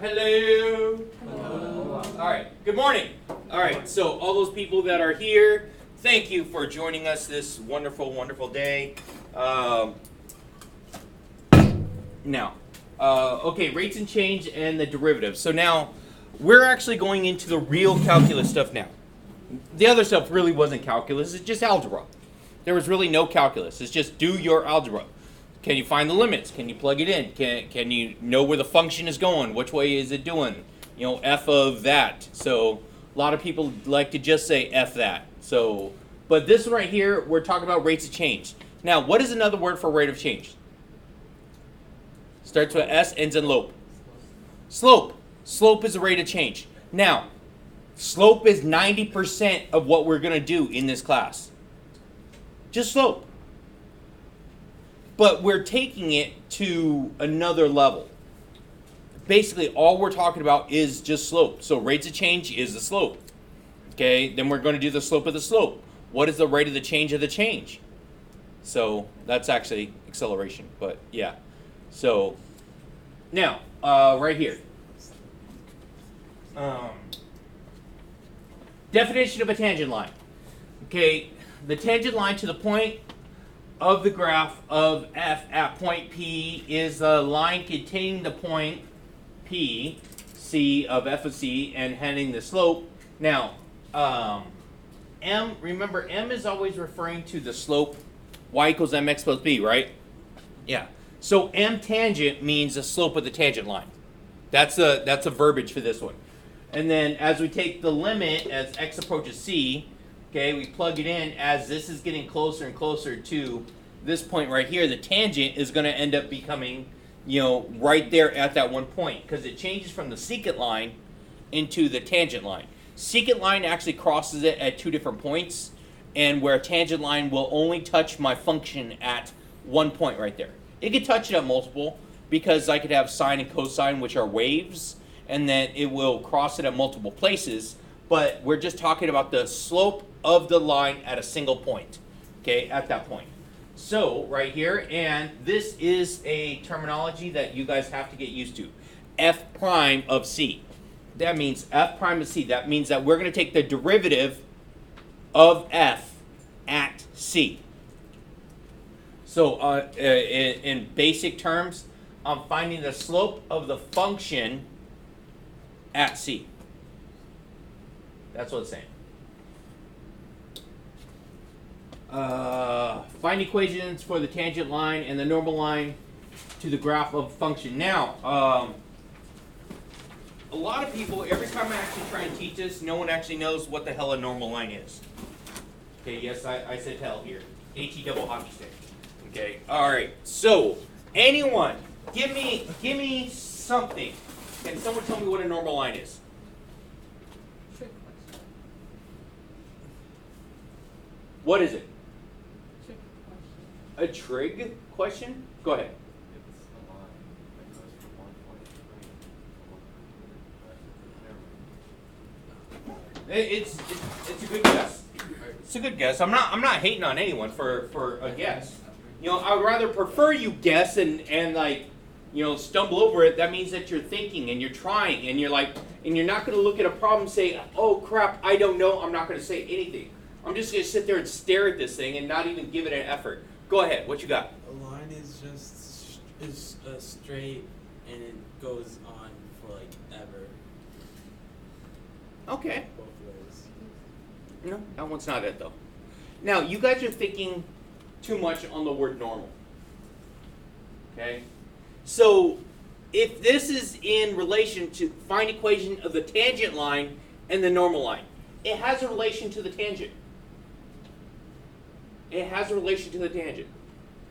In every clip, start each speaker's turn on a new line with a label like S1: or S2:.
S1: Hello. Hello. All right. Good morning. All right. So all those people that are here, thank you for joining us this wonderful, wonderful day. Okay, rates and change and the derivatives. So now we're actually going into the real calculus stuff now. The other stuff really wasn't calculus. It's just algebra. There was really no calculus. It's just do your algebra. Can you find the limits? Can you plug it in? Can you know where the function is going? Which way is it doing? You know, f of that. So a lot of people like to just say f that. So, but this one right here, we're talking about rates of change. Now, what is another word for rate of change? Starts with S, ends in lope. Slope. Slope is the rate of change. Now, slope is 90% of what we're going to do in this class. Just slope. But we're taking it to another level. Basically, all we're talking about is just slope. So rates of change is the slope. Okay, then we're going to do the slope of the slope. What is the rate of the change of the change? So that's actually acceleration, but yeah. So now, right here. Definition of a tangent line. Okay, the tangent line to the point of the graph of f at point P is a line containing the point P, C of f of C, and having the slope. Now, M, remember M is always referring to the slope y equals mx plus b, right? Yeah. So M tangent means the slope of the tangent line. That's a verbiage for this one. And then as we take the limit as x approaches C, okay, we plug it in as this is getting closer and closer to this point right here. The tangent is going to end up becoming, you know, right there at that one point because it changes from the secant line into the tangent line. Secant line actually crosses it at two different points, and where a tangent line will only touch my function at one point right there. It could touch it at multiple because I could have sine and cosine, which are waves, and then it will cross it at multiple places, but we're just talking about the slope of the line at a single point, okay, at that point. So, right here, and this is a terminology that you guys have to get used to, f prime of C. That means f prime of C. That means that we're going to take the derivative of f at C. So, in basic terms, I'm finding the slope of the function at C. That's what it's saying. Find equations for the tangent line and the normal line to the graph of function. Now, a lot of people, every time I actually try and teach this, no one actually knows what the hell a normal line is. Okay, yes, I said hell here. H-E double hockey stick. Okay, all right. So, anyone, give me something. Can someone tell me what a normal line is? What is it? A trig question? Go ahead.
S2: It's a line that goes from one point to
S1: It's a good guess. It's a good guess. I'm not hating on anyone for a guess. You know, I would rather prefer you guess and like, you know, stumble over it. That means that you're thinking and you're trying and you're like, and you're not going to look at a problem and say, oh crap, I don't know. I'm not going to say anything. I'm just going to sit there and stare at this thing and not even give it an effort. Go ahead. What you got?
S3: A line is just straight and it goes on for like ever.
S1: Okay.
S3: Both ways.
S1: No, that one's not it though. Now, you guys are thinking too much on the word normal. Okay? So, if this is in relation to find equation of the tangent line and the normal line, it has a relation to the tangent. It has a relation to the tangent.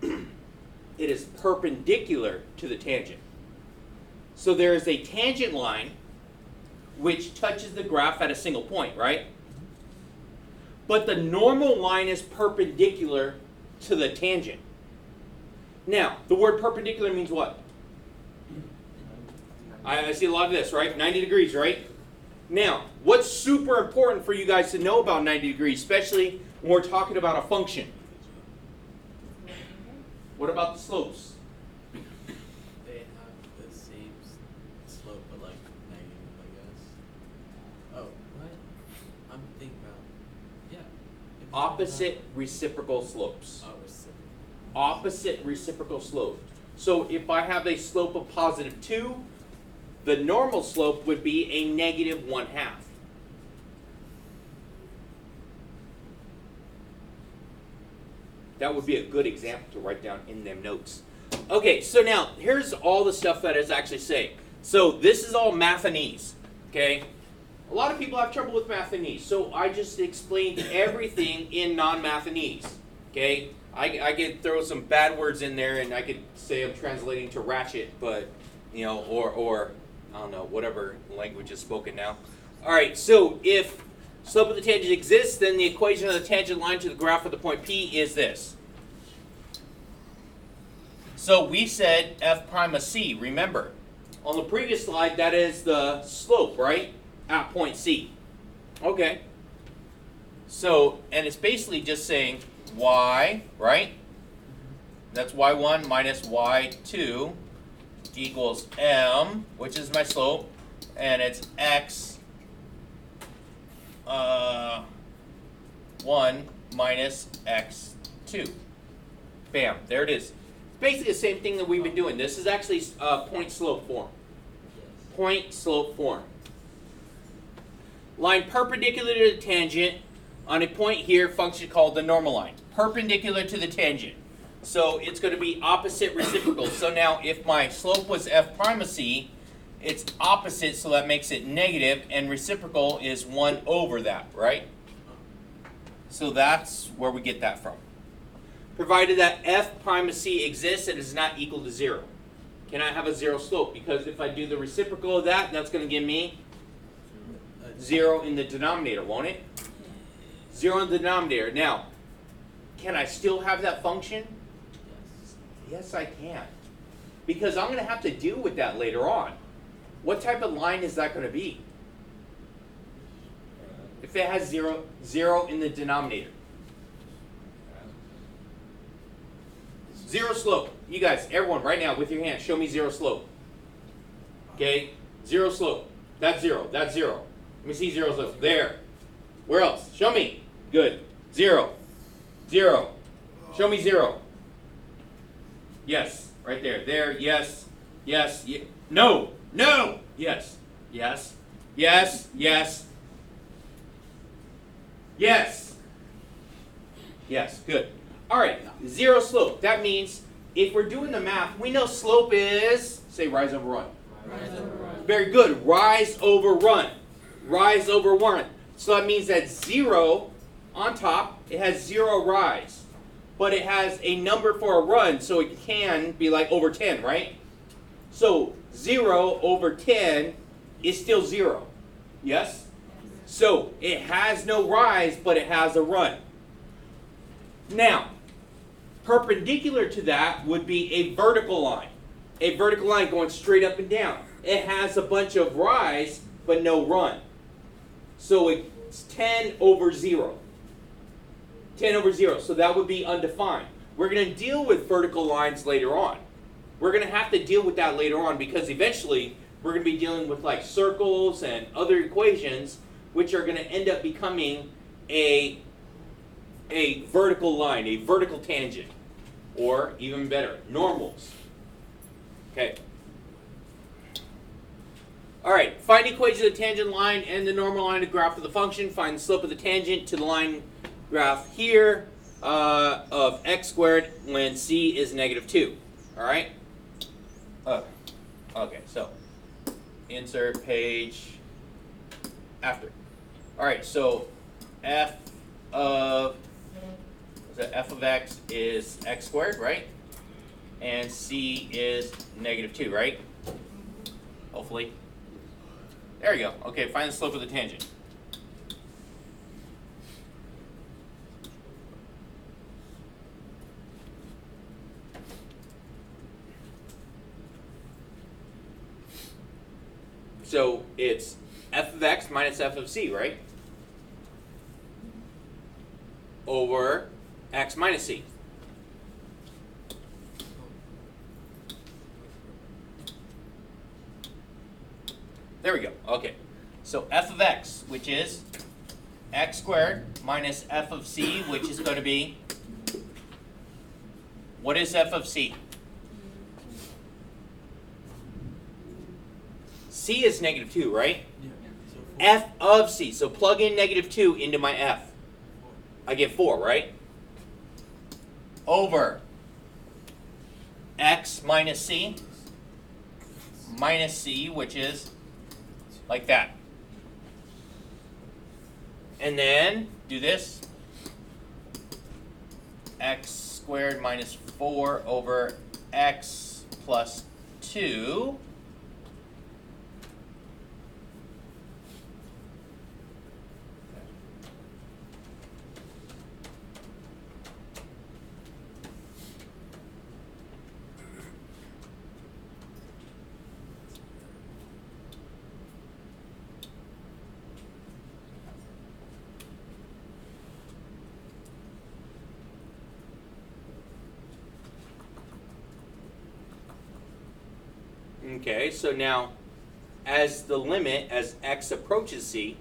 S1: It is perpendicular to the tangent. So there is a tangent line which touches the graph at a single point, right? But the normal line is perpendicular to the tangent. Now, the word perpendicular means what? I see a lot of this, right? 90 degrees, right? Now, what's super important for you guys to know about 90 degrees, especially when we're talking about a function? What about the slopes?
S3: They have the same slope, but like
S1: Opposite reciprocal slopes.
S3: Oh, reciprocal.
S1: Opposite reciprocal slope. So if I have a slope of positive 2, the normal slope would be a negative 1/2. That would be a good example to write down in them notes. Okay, so now here's all the stuff that it's actually saying. So this is all Mathanese, okay? A lot of people have trouble with Mathanese, so I just explained everything in non-Mathanese, okay? I could throw some bad words in there, and I could say I'm translating to ratchet, but, you know, or I don't know, whatever language is spoken now. All right, so if slope of the tangent exists, then the equation of the tangent line to the graph of the point P is this. So we said f prime of C, remember. On the previous slide, that is the slope, right, at point C. Okay. So, and it's basically just saying y, right? That's y1 minus y2 equals m, which is my slope, and it's x 1 minus x2. Bam, there it is. It's basically the same thing that we've been doing. This is actually point slope form.
S3: Yes.
S1: Point slope form. Line perpendicular to the tangent on a point here, function called the normal line. Perpendicular to the tangent. So it's going to be opposite reciprocal. So now if my slope was f prime of C, it's opposite, so that makes it negative, and reciprocal is 1 over that, right? So that's where we get that from. Provided that f prime of C exists, it is not equal to 0. Can I have a 0 slope? Because if I do the reciprocal of that, that's going to give me 0 in the denominator, won't it? 0 in the denominator. Now, can I still have that function?
S3: Yes.
S1: Yes, I can. Because I'm going to have to deal with that later on. What type of line is that going to be? If it has 0 in the denominator. 0 slope. You guys, everyone, right now, with your hand, show me 0 slope. Okay? 0 slope. That's 0. That's 0. Let me see 0 slope. There. Where else? Show me. Good. 0. 0. Show me 0. Yes. Right there. There. Yes. Yes. No. No. Yes. Yes. Yes. Yes. Yes. Yes. Good. All right. 0 slope. That means if we're doing the math, we know slope is, say, rise over run.
S3: Rise over run.
S1: Very good. Rise over run. Rise over run. So that means that 0 on top, it has 0 rise. But it has a number for a run, so it can be like over 10, right? So 0 over 10 is still 0. Yes? So it has no rise, but it has a run. Now, perpendicular to that would be a vertical line. A vertical line going straight up and down. It has a bunch of rise, but no run. So it's 10 over 0. 10 over 0. So that would be undefined. We're going to deal with vertical lines later on. We're going to have to deal with that later on because eventually we're going to be dealing with like circles and other equations which are going to end up becoming a vertical line, a vertical tangent, or even better, normals. Okay. All right, find equation of the tangent line and the normal line of graph of the function. Find the slope of the tangent to the line graph here of x squared when c is negative 2. All right? Okay, so insert page after. All right, so f of x is x squared, right? And c is negative 2, right? Hopefully. There we go. Okay, find the slope of the tangent. So it's f of x minus f of c, right? Over x minus c. There we go. Okay. So f of x, which is x squared minus f of c, which is going to be, what is f of c? C is -2, right?
S3: Yeah. So
S1: F of c, so plug in -2 into my f. I get 4, right? Over x minus c, which is like that. And then do this. X squared minus 4 over x plus 2. Okay, so now as the limit, as x approaches c,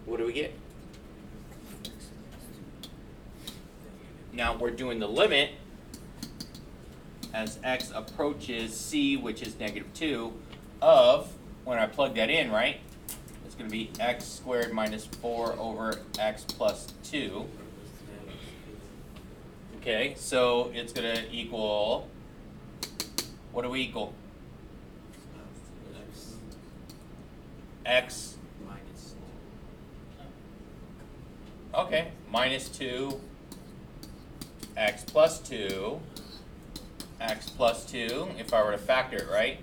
S1: what do we get? Now we're doing the limit as x approaches c, which is -2, of, when I plug that in, right? It's going to be x squared minus 4 over x plus 2. Okay, so it's going to equal, what do we equal? X,
S3: minus
S1: okay, minus 2, x plus 2, x plus 2, if I were to factor it, right?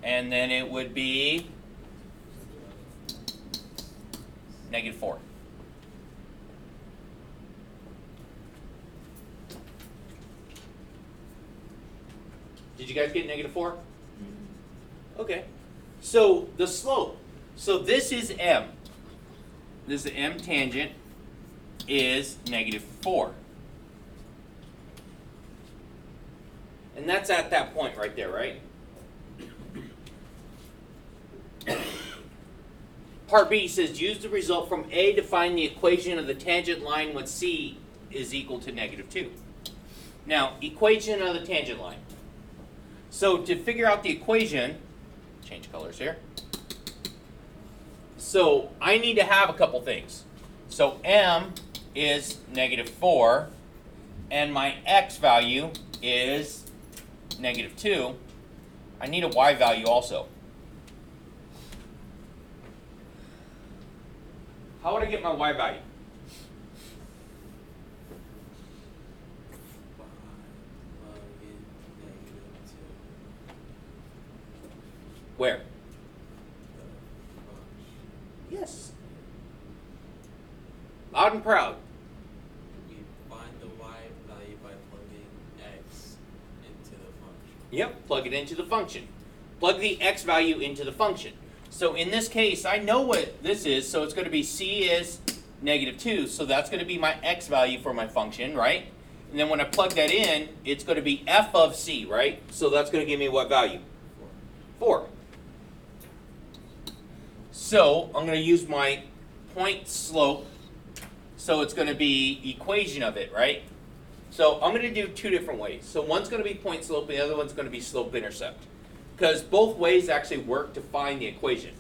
S1: And then it would be -4. Did you guys get -4? Okay. So the slope. So this is m. This is m tangent is -4. And that's at that point right there, right? Part B says use the result from A to find the equation of the tangent line when C is equal to -2. Now, equation of the tangent line. So to figure out the equation, change colors here. So I need to have a couple things. So m is -4, and my x value is -2. I need a y value also. How would I get my y value? Where? Yes. Loud and proud.
S3: We find the y value by plugging x into the function.
S1: Yep, plug it into the function. Plug the x value into the function. So in this case, I know what this is, so it's going to be c is -2, so that's going to be my x value for my function, right? And then when I plug that in, it's going to be f of c, right? So that's going to give me what value? 4. So I'm going to use my point slope, so it's going to be equation of it, right? So I'm going to do two different ways. So one's going to be point slope, and the other one's going to be slope intercept. Because both ways actually work to find the equation.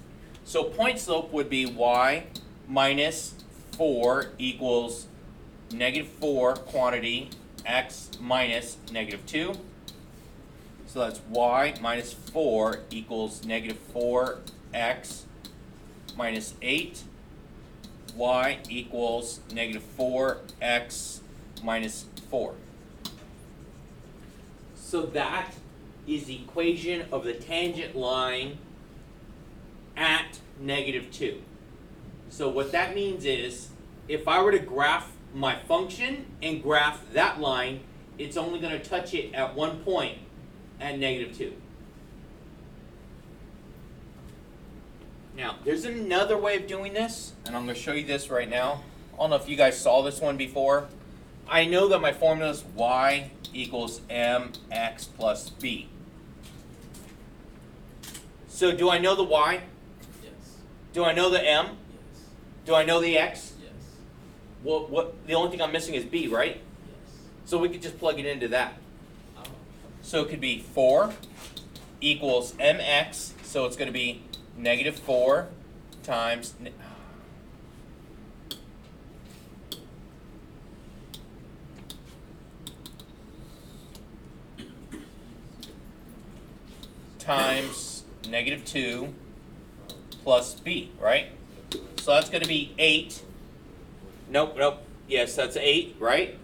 S1: So point slope would be y minus 4 equals -4 quantity x minus -2. So that's y minus 4 equals -4x minus 8. Y equals -4x minus 4. So that is the equation of the tangent line at -2. So what that means is, if I were to graph my function and graph that line, it's only going to touch it at one point at -2. Now, there's another way of doing this, and I'm going to show you this right now. I don't know if you guys saw this one before. I know that my formula is y equals mx plus b. So do I know the y?
S3: Yes.
S1: Do I know the m?
S3: Yes.
S1: Do I know the x?
S3: Yes.
S1: Well, the only thing I'm missing is b, right?
S3: Yes.
S1: So we could just plug it into that.
S3: Oh.
S1: So it could be 4 equals mx, so it's going to be negative 4 times negative 2 plus b, right? So that's going to be 8. Nope. Yes, that's 8, right?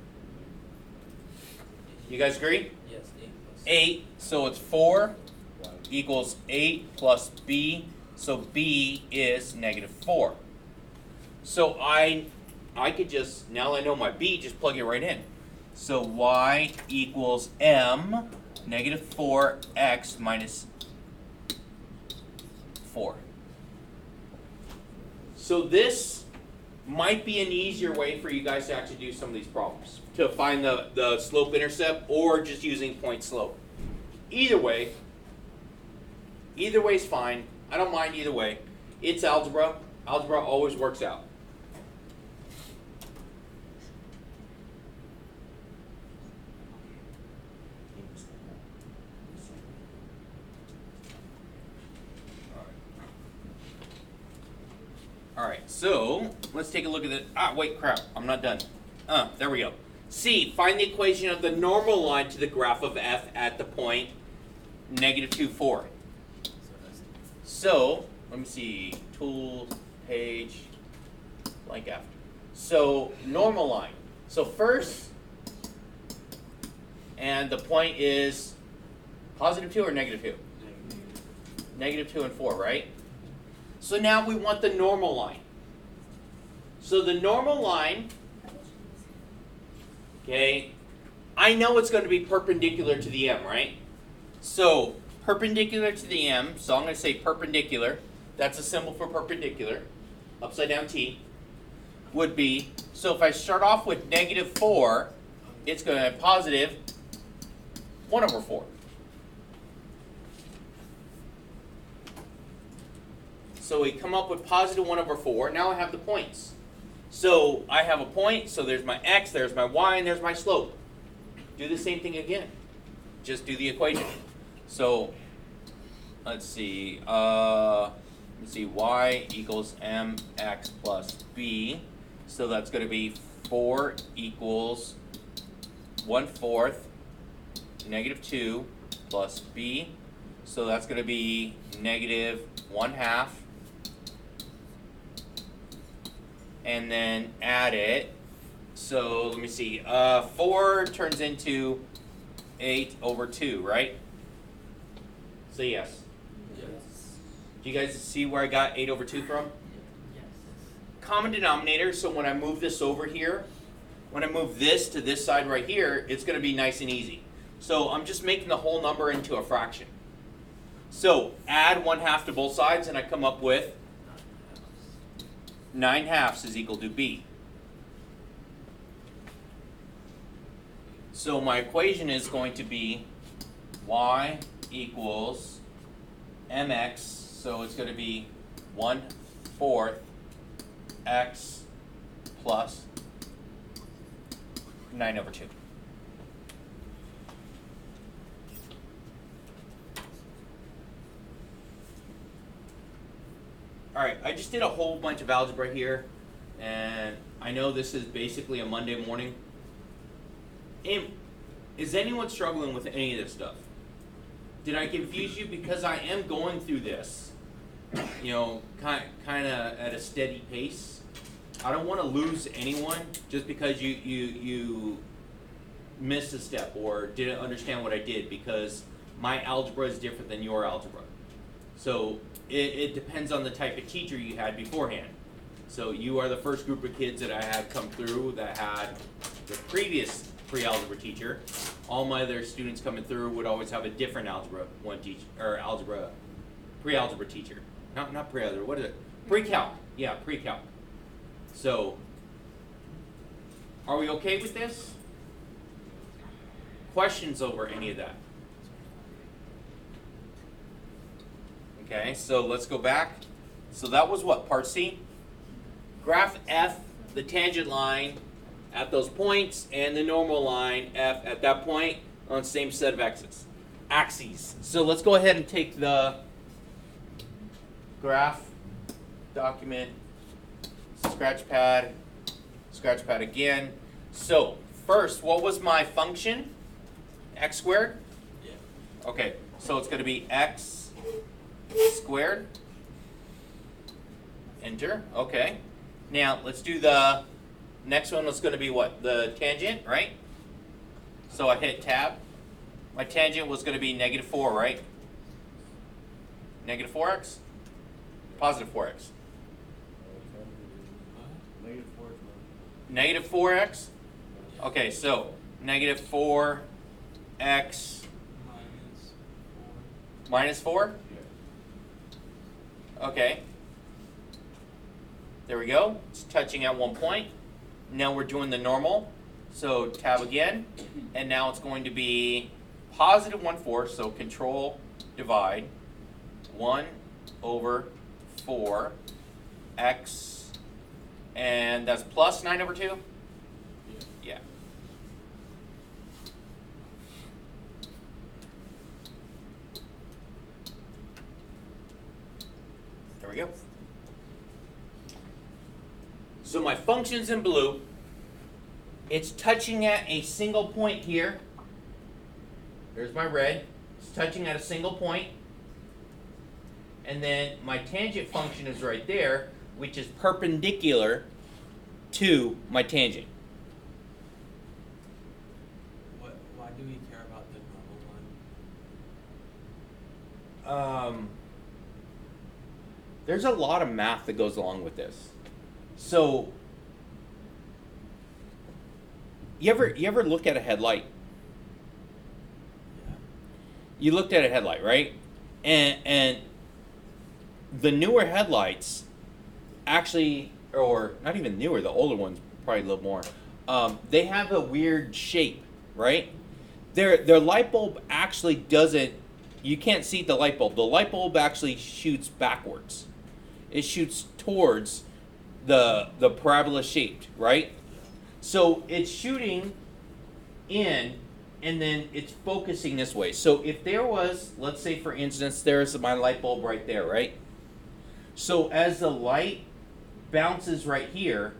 S1: You guys agree?
S3: Yes. 8 plus.
S1: 8, so it's 4 equals 8 plus b, so b is negative 4. So I could just, now I know my b, just plug it right in. So y equals m negative 4x minus 4. So this might be an easier way for you guys to actually do some of these problems, to find the slope intercept or just using point slope. Either way is fine. I don't mind either way. It's algebra. Algebra always works out. Alright, so let's take a look at it. Wait, crap, I'm not done. There we go. C, find the equation of the normal line to the graph of f at the point negative 2, 4. So, let me see, tools, page, blank after. So, normal line. So first, and the point is positive 2 or negative 2? Negative 2 and 4, right? So now we want the normal line. So the normal line, okay, I know it's going to be perpendicular to the m, right? So perpendicular to the m, so I'm going to say perpendicular, that's a symbol for perpendicular, upside down t, would be, so if I start off with negative 4, it's going to be positive 1 over 4. So we come up with positive 1 over 4. Now I have the points. So I have a point, so there's my x, there's my y, and there's my slope. Do the same thing again. Just do the equation. So let's see. Y equals mx plus b. So that's going to be 4 equals 1/4 negative 2 plus b. So that's going to be negative 1/2. And then add it. So let me see. 4 turns into 8 over 2, right? So yes.
S3: Yes.
S1: Do you guys see where I got 8 over 2 from?
S3: Yes.
S1: Common denominator, so when I move this over here, when I move this to this side right here, it's going to be nice and easy. So I'm just making the whole number into a fraction. So add 1/2 to both sides and I come up with 9/2 is equal to b. So my equation is going to be y equals mx, so it's going to be 1/4 x plus 9 over 2. Alright, I just did a whole bunch of algebra here, and I know this is basically a Monday morning. Is anyone struggling with any of this stuff? Did I confuse you? Because I am going through this, kind of at a steady pace. I don't want to lose anyone just because you missed a step or didn't understand what I did, because my algebra is different than your algebra. So it depends on the type of teacher you had beforehand. So you are the first group of kids that I had come through that had the previous pre-algebra teacher. All my other students coming through would always have a different algebra pre-algebra teacher. Not pre-algebra, what is it? Pre-calc. Yeah, pre-calc. So are we okay with this? Questions over any of that? Okay, so let's go back. So that was what, part C? Graph F, the tangent line at those points, and the normal line F at that point on the same set of axes. So let's go ahead and take the graph document, scratch pad again. So first, what was my function? X squared?
S3: Yeah.
S1: Okay, so it's going to be x squared. Enter. Okay. Now let's do the next one. Was going to be what? The tangent, right? So I hit tab. My tangent was going to be -4, right? -4x? Positive 4x. -4x? Okay, so -4x -4? Okay. There we go. It's touching at one point. Now we're doing the normal. So tab again. And now it's going to be positive 1/4. So control divide 1/4 x. And that's plus 9/2? Yeah. There we go. So my function's in blue. It's touching at a single point here. There's my red. It's touching at a single point. And then my tangent function is right there, which is perpendicular to my tangent.
S3: Why do we care about the normal one?
S1: There's a lot of math that goes along with this. So, you ever look at a headlight?
S3: Yeah.
S1: You looked at a headlight, right? And the newer headlights actually, or not even newer, the older ones probably a little more. They have a weird shape, right? Their light bulb actually doesn't. You can't see the light bulb. The light bulb actually shoots backwards. It shoots towards the parabola shaped, right? So it's shooting in, and then it's focusing this way. So if there was, let's say for instance, there's my light bulb right there, right? So as the light bounces right here,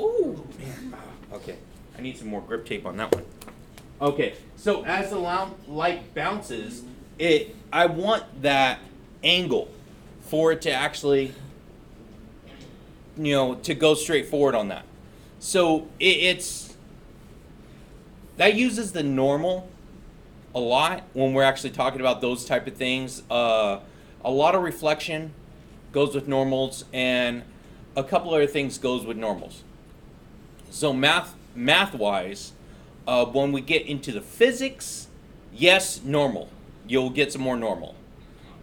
S1: ooh, man, okay, I need some more grip tape on that one. Okay, so as the light bounces, I want that angle for it to actually, to go straight forward on that. So it's that uses the normal a lot when we're actually talking about those type of things. A lot of reflection goes with normals, and a couple other things goes with normals. So math-wise, when we get into the physics, yes, normal. You'll get some more normal.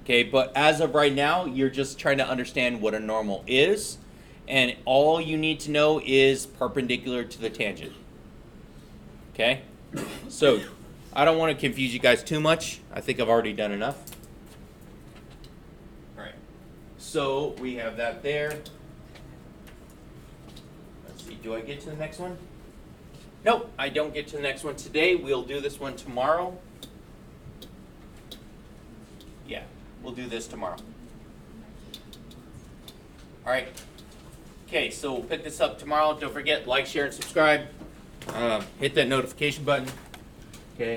S1: Okay, but as of right now, you're just trying to understand what a normal is, and all you need to know is perpendicular to the tangent. Okay? So, I don't want to confuse you guys too much. I think I've already done enough. Alright, so we have that there. Let's see, do I get to the next one? Nope, I don't get to the next one today. We'll do this one tomorrow. Yeah, we'll do this tomorrow. Alright. Okay, so we'll pick this up tomorrow. Don't forget, like, share, and subscribe. Hit that notification button. Okay.